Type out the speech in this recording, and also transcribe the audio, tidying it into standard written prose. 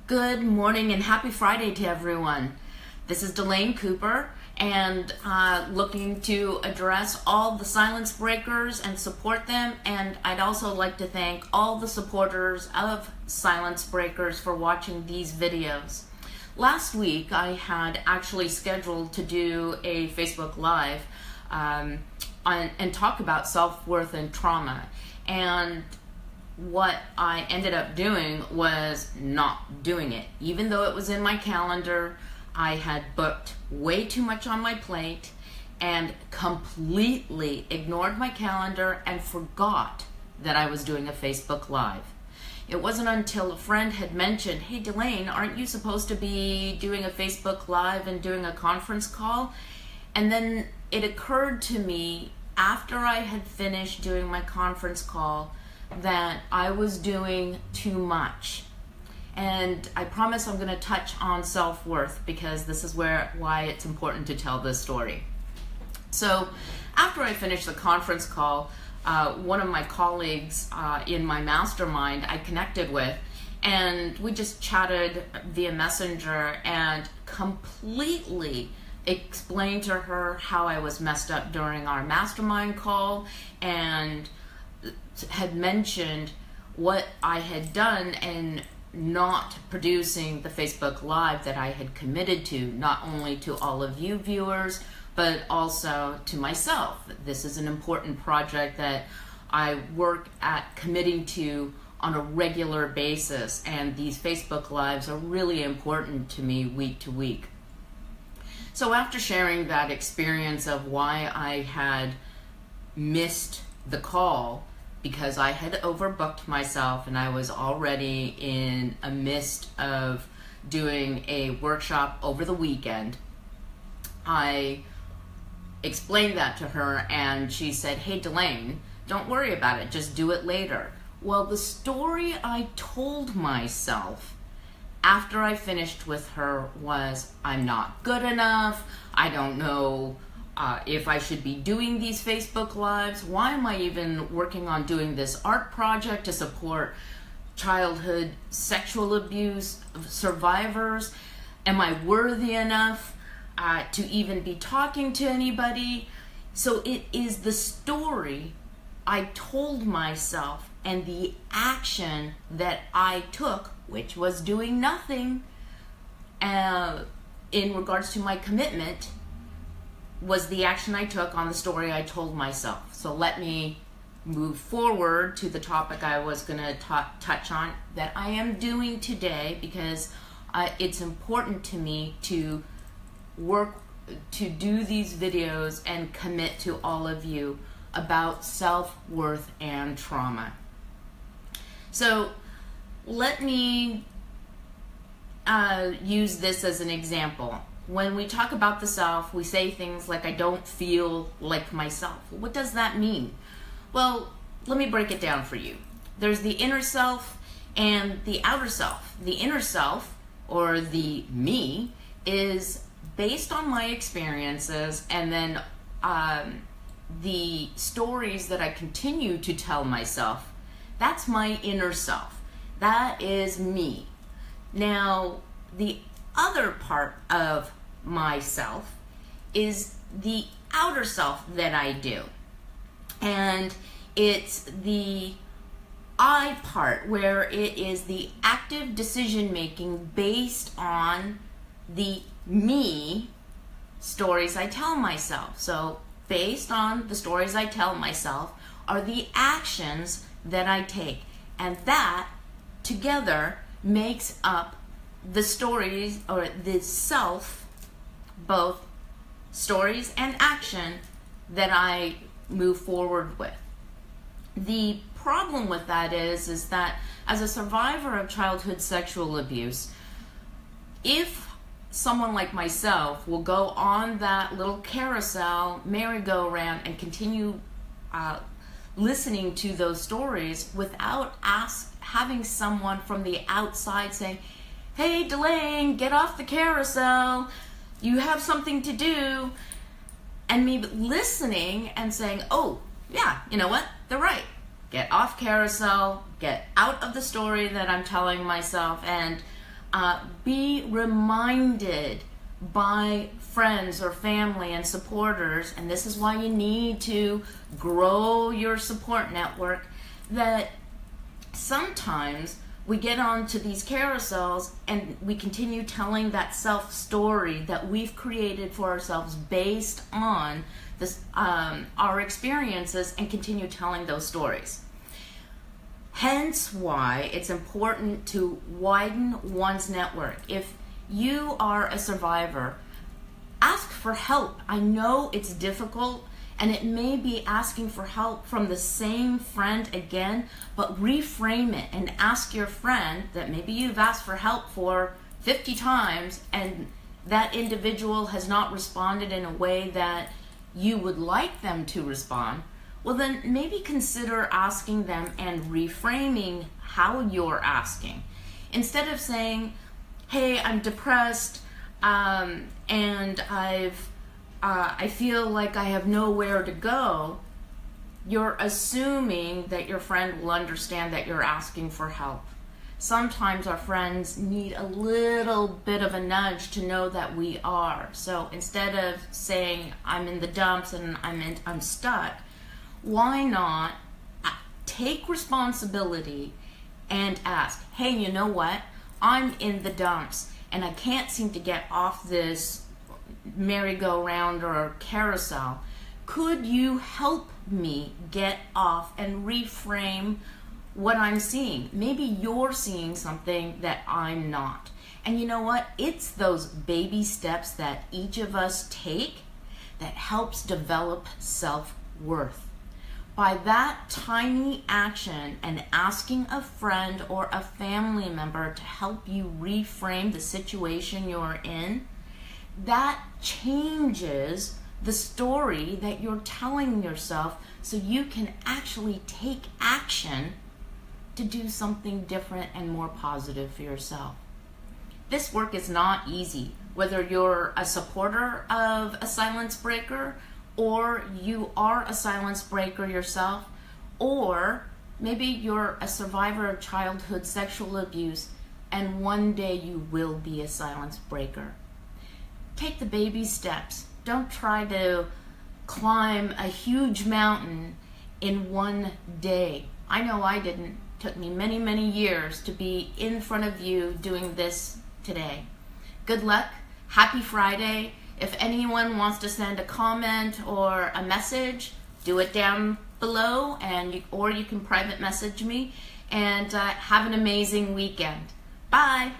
Good morning and happy Friday to everyone. This is Delane Cooper and looking to address all the silence breakers and support them, and I'd also like to thank all the supporters of silence breakers for watching these videos. Last week I had actually scheduled to do a Facebook Live and talk about self-worth and trauma, and what I ended up doing was not doing it. Even though it was in my calendar, I had booked way too much on my plate and completely ignored my calendar and forgot that I was doing a Facebook Live. It wasn't until a friend had mentioned, "Hey Delane, aren't you supposed to be doing a Facebook Live and doing a conference call?" And then it occurred to me after I had finished doing my conference call that I was doing too much. And I promise I'm going to touch on self-worth because this is why it's important to tell this story. So after I finished the conference call, one of my colleagues in my mastermind I connected with, and we just chatted via Messenger and completely explained to her how I was messed up during our mastermind call, and had mentioned what I had done in not producing the Facebook Live that I had committed to, not only to all of you viewers, but also to myself. This is an important project that I work at committing to on a regular basis, and these Facebook Lives are really important to me week to week. So after sharing that experience of why I had missed the call, because I had overbooked myself and I was already in a midst of doing a workshop over the weekend, I explained that to her and she said, "Hey Delane, don't worry about it, just do it later." Well, the story I told myself after I finished with her was, I'm not good enough, I don't know if I should be doing these Facebook Lives. Why am I even working on doing this art project to support childhood sexual abuse survivors? Am I worthy enough to even be talking to anybody? So it is the story I told myself and the action that I took, which was doing nothing in regards to my commitment, was the action I took on the story I told myself. So let me move forward to the topic I was going to touch on that I am doing today, because it's important to me to work to do these videos and commit to all of you about self-worth and trauma. So let me use this as an example. When we talk about the self, we say things like, I don't feel like myself. What does that mean? Well, let me break it down for you. There's the inner self and the outer self. The inner self, or the me, is based on my experiences and then the stories that I continue to tell myself. That's my inner self. That is me. Now, the other part of myself is the outer self that I do, and it's the I part, where it is the active decision making based on the me stories I tell myself. So based on the stories I tell myself are the actions that I take, and that together makes up the stories, or the self, both stories and action, that I move forward with. The problem with that is that as a survivor of childhood sexual abuse, if someone like myself will go on that little carousel merry-go-round and continue listening to those stories without having someone from the outside say, "Hey Delane, get off the carousel, you have something to do," and me listening and saying, "Oh yeah, you know what, they're right, get off carousel, get out of the story that I'm telling myself, and Be reminded by friends or family and supporters, and this is why you need to grow your support network, that sometimes we get onto these carousels and we continue telling that self story that we've created for ourselves based on this, our experiences, and continue telling those stories. Hence why it's important to widen one's network. If you are a survivor, ask for help. I know it's difficult, and it may be asking for help from the same friend again, but reframe it and ask your friend that maybe you've asked for help for 50 times and that individual has not responded in a way that you would like them to respond. Well, then maybe consider asking them and reframing how you're asking. Instead of saying, hey, I'm depressed, and I feel like I have nowhere to go, you're assuming that your friend will understand that you're asking for help. Sometimes our friends need a little bit of a nudge to know that we are. So instead of saying, I'm in the dumps and I'm stuck, why not take responsibility and ask, hey, you know what? I'm in the dumps and I can't seem to get off this merry-go-round or carousel. Could you help me get off and reframe what I'm seeing? Maybe you're seeing something that I'm not. And you know what? It's those baby steps that each of us take that helps develop self-worth. By that tiny action and asking a friend or a family member to help you reframe the situation you're in, that changes the story that you're telling yourself, so you can actually take action to do something different and more positive for yourself. This work is not easy, whether you're a supporter of a silence breaker, or you are a silence breaker yourself, or maybe you're a survivor of childhood sexual abuse and one day you will be a silence breaker. Take the baby steps. Don't try to climb a huge mountain in one day. I know I didn't. It took me many, many years to be in front of you doing this today. Good luck. Happy Friday. If anyone wants to send a comment or a message, do it down below, or you can private message me. And have an amazing weekend. Bye.